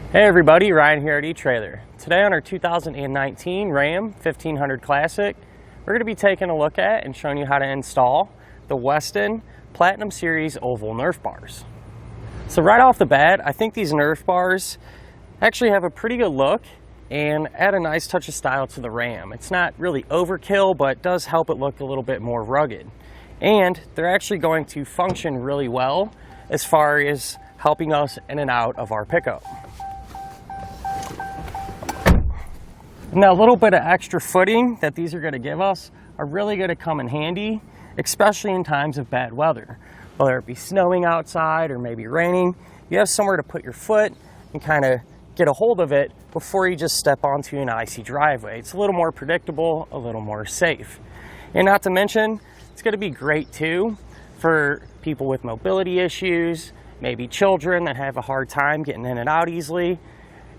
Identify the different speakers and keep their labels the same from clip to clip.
Speaker 1: Hey everybody, Ryan here at etrailer. Today on our 2019 Ram 1500 Classic, we're going to be taking a look at and showing you how to install the Westin Platinum Series oval Nerf bars. So right off the bat, I think these Nerf bars actually have a pretty good look and add a nice touch of style to the Ram. It's not really overkill, but does help it look a little bit more rugged. And they're actually going to function really well as far as helping us in and out of our pickup. And that little bit of extra footing that these are going to give us are really going to come in handy, especially in times of bad weather. Whether it be snowing outside or maybe raining, you have somewhere to put your foot and kind of get a hold of it before you just step onto an icy driveway. It's a little more predictable, a little more safe. And not to mention, it's going to be great too for people with mobility issues, maybe children that have a hard time getting in and out easily.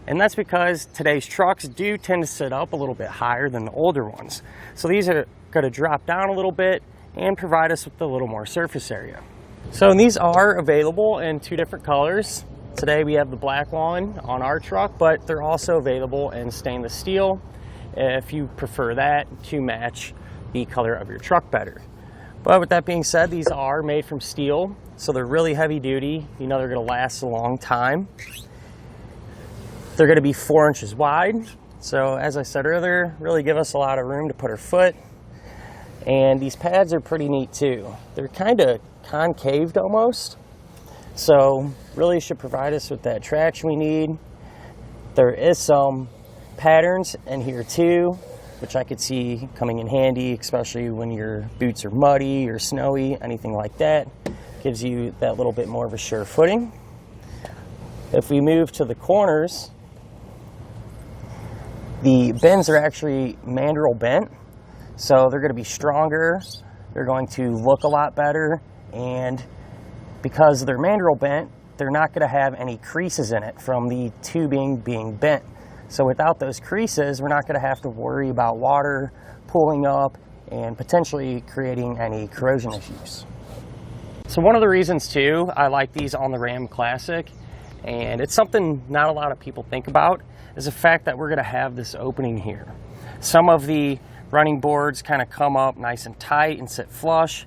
Speaker 1: And that's because today's trucks do tend to sit up a little bit higher than the older ones. So these are going to drop down a little bit and provide us with a little more surface area. So these are available in two different colors. Today we have the black one on our truck, but they're also available in stainless steel if you prefer that to match the color of your truck better. But with that being said, these are made from steel, so they're really heavy duty. You know they're going to last a long time. They're going to be 4 inches wide, so as I said earlier, really give us a lot of room to put our foot. And these pads are pretty neat too. They're kind of concaved almost, so really should provide us with that traction we need. There is some patterns in here too, which I could see coming in handy, especially when your boots are muddy or snowy, anything like that. Gives you that little bit more of a sure footing. If we move to the corners, the bends are actually mandrel bent, so they're going to be stronger, they're going to look a lot better, and because they're mandrel bent, they're not going to have any creases in it from the tubing being bent. So without those creases, we're not going to have to worry about water pooling up and potentially creating any corrosion issues. So one of the reasons too I like these on the Ram Classic, and it's something not a lot of people think about, is the fact that we're going to have this opening here. Some of the running boards kind of come up nice and tight and sit flush,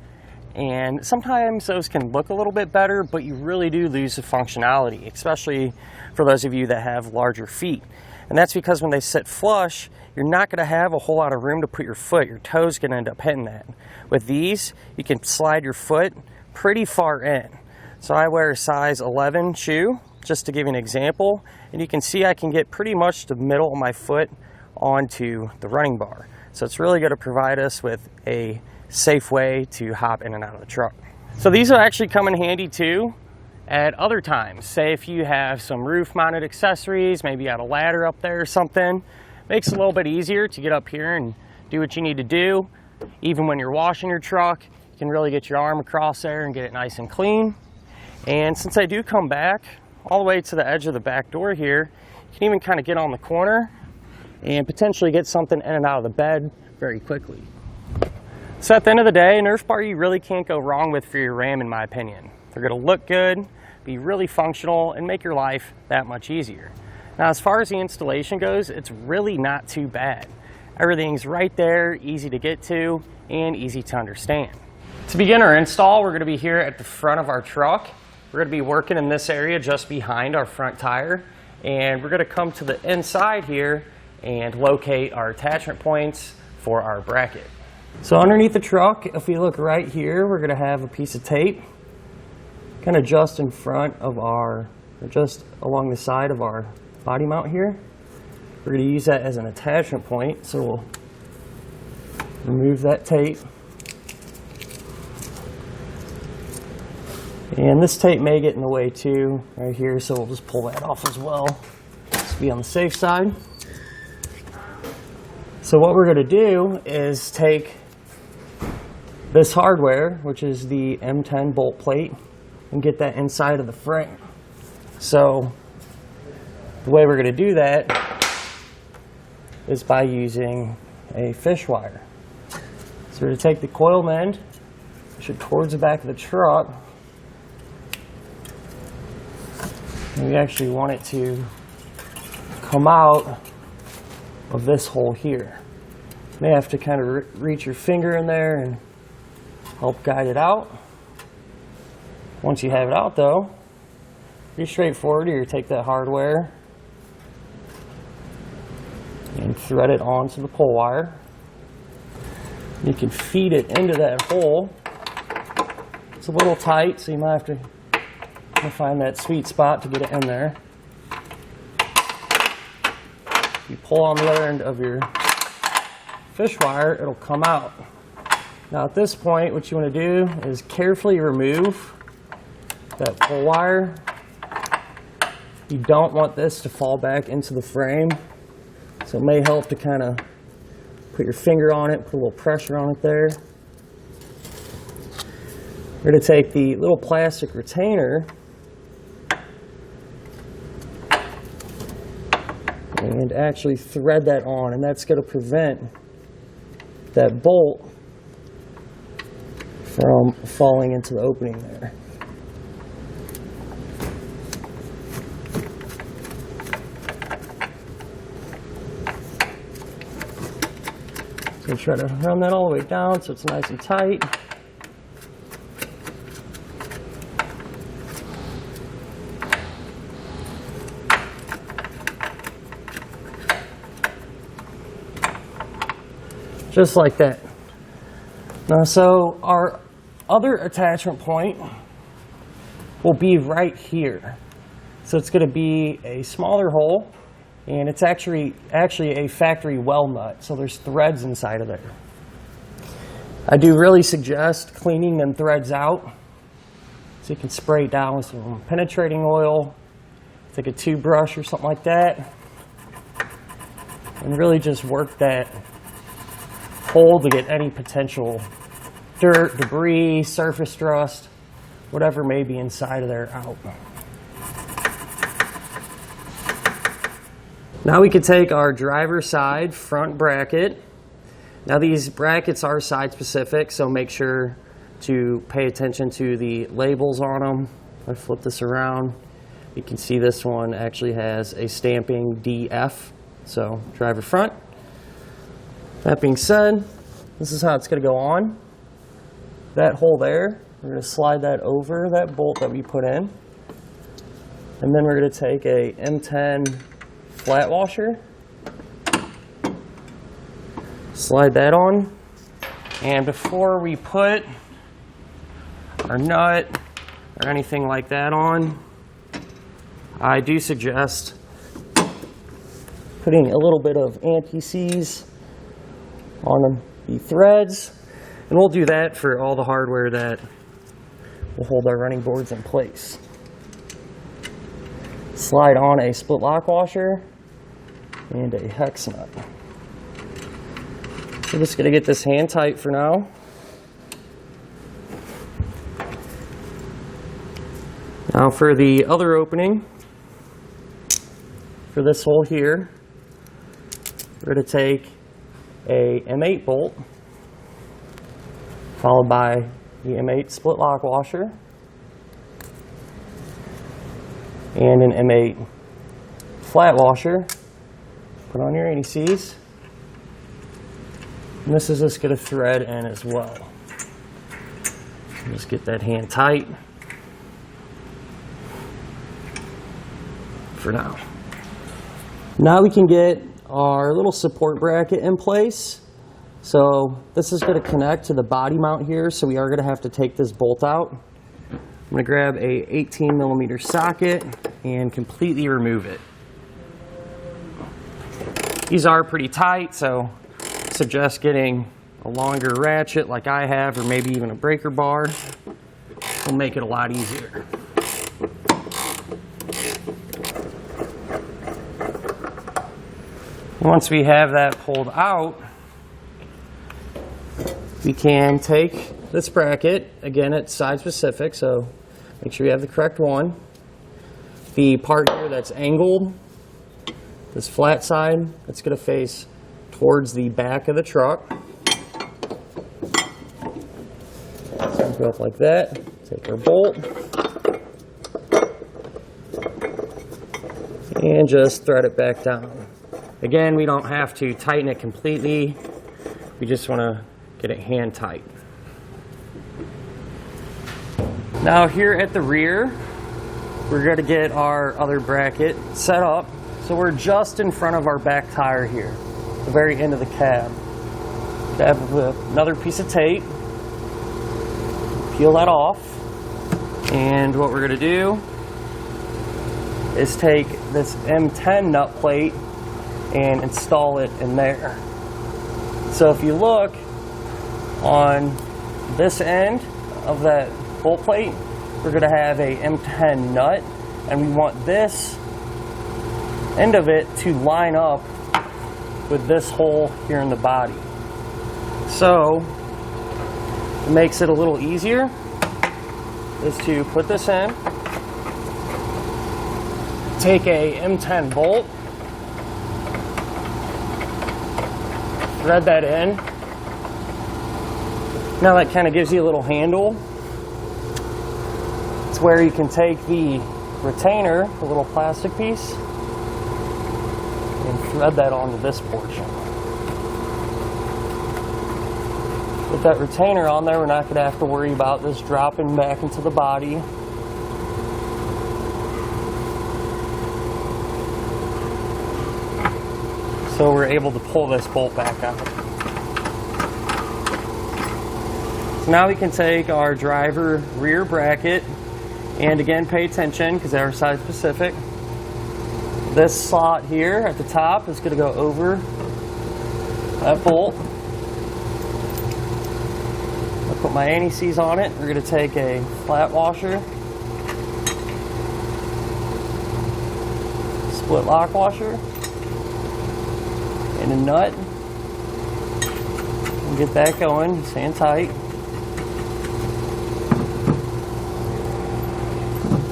Speaker 1: and sometimes those can look a little bit better, but you really do lose the functionality, especially for those of you that have larger feet. And that's because when they sit flush, you're not going to have a whole lot of room to put your foot. Your toe's going to end up hitting that. With these, you can slide your foot pretty far in. So I wear a size 11 shoe, just to give you an example, and you can see I can get pretty much the middle of my foot onto the running bar. So it's really going to provide us with a safe way to hop in and out of the truck. So these will actually come in handy too at other times. Say if you have some roof mounted accessories, maybe you got a ladder up there or something, makes it a little bit easier to get up here and do what you need to do. Even when you're washing your truck, you can really get your arm across there and get it nice and clean. And since I do come back all the way to the edge of the back door here, you can even kind of get on the corner and potentially get something in and out of the bed very quickly. So at the end of the day, a Nerf bar you really can't go wrong with for your Ram, in my opinion. They're going to look good, be really functional, and make your life that much easier. Now as far as the installation goes, it's really not too bad. Everything's right there, easy to get to, and easy to understand. To begin our install, we're going to be here at the front of our truck. We're going to be working in this area just behind our front tire, and we're going to come to the inside here and locate our attachment points for our bracket. So underneath the truck, if we look right here, we're going to have a piece of tape kind of just in front of our, or just along the side of our body mount here. We're going to use that as an attachment point, so we'll remove that tape. And this tape may get in the way too, right here, so we'll just pull that off as well, just to be on the safe side. So what we're going to do is take this hardware, which is the M10 bolt plate, and get that inside of the frame. So the way we're going to do that is by using a fish wire. So we're going to take the coil end, push it towards the back of the truck, and we actually want it to come out of this hole here. You may have to kind of reach your finger in there and help guide it out. Once you have it out though, pretty straightforward. You take that hardware and thread it onto the pull wire. You can feed it into that hole. It's a little tight, so you might have to find that sweet spot to get it in there. You pull on the other end of your fish wire, it'll come out. Now at this point, what you want to do is carefully remove that pull wire. You don't want this to fall back into the frame, so it may help to kind of put your finger on it, put a little pressure on it there. We're going to take the little plastic retainer and actually thread that on, and that's going to prevent that bolt from falling into the opening there. So try to run that all the way down so it's nice and tight. Just like that. Now, so our other attachment point will be right here. So it's going to be a smaller hole, and it's actually a factory well nut. So there's threads inside of there. I do really suggest cleaning them threads out. So you can spray it down with some penetrating oil, take a toothbrush or something like that, and really just work that hole to get any potential dirt, debris, surface rust, whatever may be inside of there out. Now we can take our driver's side front bracket. Now these brackets are side specific, so make sure to pay attention to the labels on them. I flip this around. You can see this one actually has a stamping DF, so driver front. That being said, this is how it's going to go on. That hole there, we're going to slide that over that bolt that we put in. And then we're going to take a M10 flat washer, slide that on. And before we put our nut or anything like that on, I do suggest putting a little bit of anti-seize on the threads, and we'll do that for all the hardware that will hold our running boards in place. Slide on a split lock washer and a hex nut. We're just going to get this hand tight for now. Now for the other opening, for this hole here, we're going to take a M8 bolt, followed by the M8 split lock washer, and an M8 flat washer. Put on your anti-seize. And this is just going to thread in as well. Just get that hand tight for now. Now we can get our little support bracket in place. So this is going to connect to the body mount here, so we are going to have to take this bolt out. I'm going to grab a 18mm socket and completely remove it. These are pretty tight, so I suggest getting a longer ratchet like I have, or maybe even a breaker bar. Will make it a lot easier. Once we have that pulled out, we can take this bracket. Again, it's side specific, so make sure you have the correct one. The part here that's angled, this flat side, that's going to face towards the back of the truck. So go up like that, take our bolt, and just thread it back down. Again, we don't have to tighten it completely. We just want to get it hand tight. Now here at the rear, we're going to get our other bracket set up. So we're just in front of our back tire here, the very end of the cab. Have another piece of tape, peel that off, and what we're going to do is take this M10 nut plate and install it in there. So if you look on this end of that bolt plate, we're going to have a M10 nut, and we want this end of it to line up with this hole here in the body. So it makes it a little easier is to put this in, take a M10 bolt, thread that in. Now that kind of gives you a little handle. It's where you can take the retainer, the little plastic piece, and thread that onto this portion. With that retainer on there, we're not going to have to worry about this dropping back into the body. So we're able to pull this bolt back out. So now we can take our driver rear bracket, and again pay attention because they're size specific. This slot here at the top is going to go over that bolt. I'll put my anti-seize on it. We're going to take a flat washer, split lock washer, and a nut, and get that going, stand tight.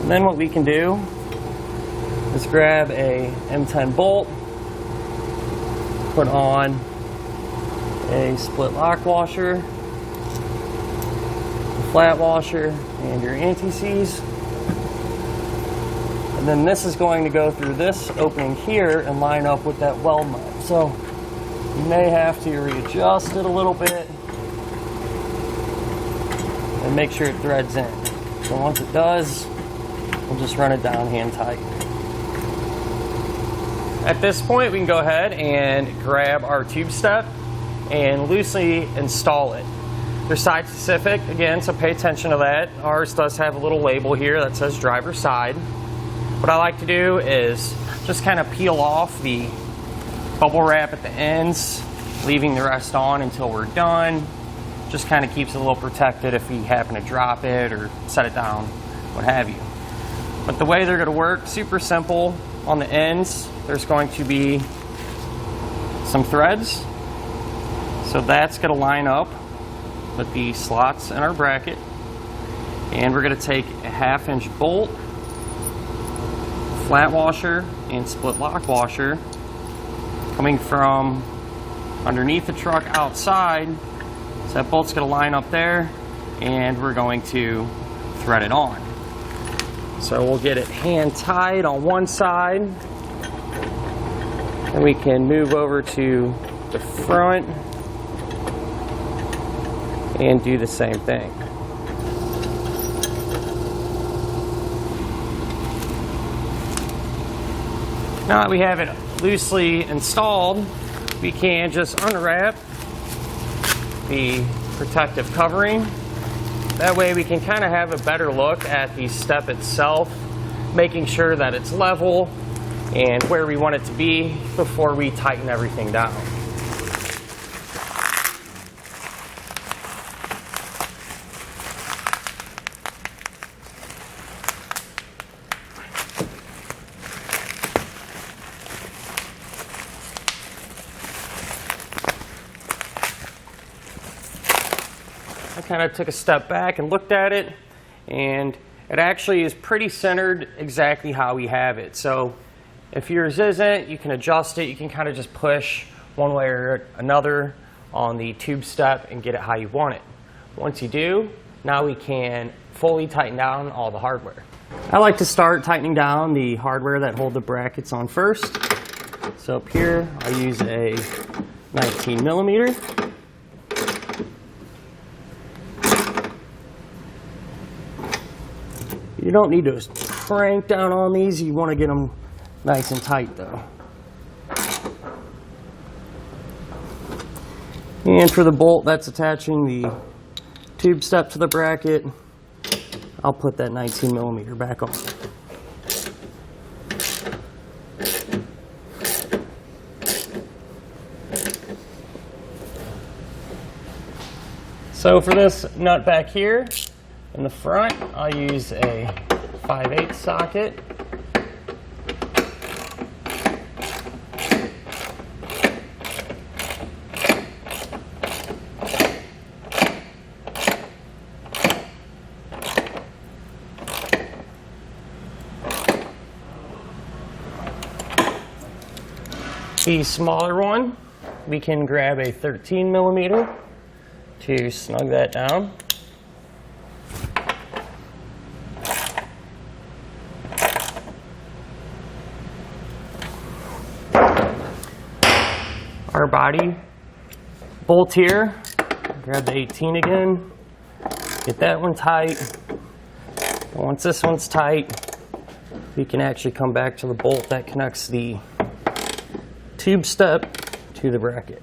Speaker 1: And then what we can do is grab a M10 bolt, put on a split lock washer, a flat washer, and your anti-seize. And then this is going to go through this opening here and line up with that weld nut. So you may have to readjust it a little bit and make sure it threads in. So once it does, we'll just run it down hand tight. At this point, we can go ahead and grab our tube step and loosely install it. They're side specific, again, so pay attention to that. Ours does have a little label here that says driver side. What I like to do is just kind of peel off the bubble wrap at the ends, leaving the rest on until we're done. Just kind of keeps it a little protected if we happen to drop it or set it down, what have you. But the way they're going to work, super simple. On the ends, there's going to be some threads. So that's going to line up with the slots in our bracket. And we're going to take a 1/2-inch bolt, flat washer, and split lock washer coming from underneath the truck outside. So that bolt's going to line up there, and we're going to thread it on. So we'll get it hand tied on one side, and we can move over to the front and do the same thing. Now that we have it loosely installed, we can just unwrap the protective covering. That way we can kind of have a better look at the step itself, making sure that it's level and where we want it to be before we tighten everything down. I kind of took a step back and looked at it, and it actually is pretty centered exactly how we have it. So if yours isn't, you can adjust it. You can kind of just push one way or another on the tube step and get it how you want it. Once you do, now we can fully tighten down all the hardware. I like to start tightening down the hardware that hold the brackets on first. So up here, I use a 19 millimeter. You don't need to crank down on these. You want to get them nice and tight though. And for the bolt that's attaching the tube step to the bracket, I'll put that 19 millimeter back on. So for this nut back here in the front, I'll use a 5/8 socket. The smaller one, we can grab a 13 millimeter to snug that down. Our body bolt here, grab the 18 again, get that one tight. And once this one's tight, we can actually come back to the bolt that connects the tube step to the bracket.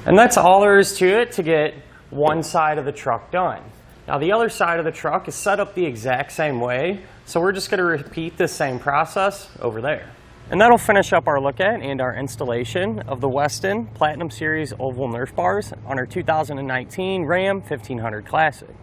Speaker 1: And that's all there is to it to get one side of the truck done. Now the other side of the truck is set up the exact same way, so we're just going to repeat the same process over there. And that'll finish up our look at and our installation of the Westin Platinum Series Oval Nerf Bars on our 2019 Ram 1500 Classic.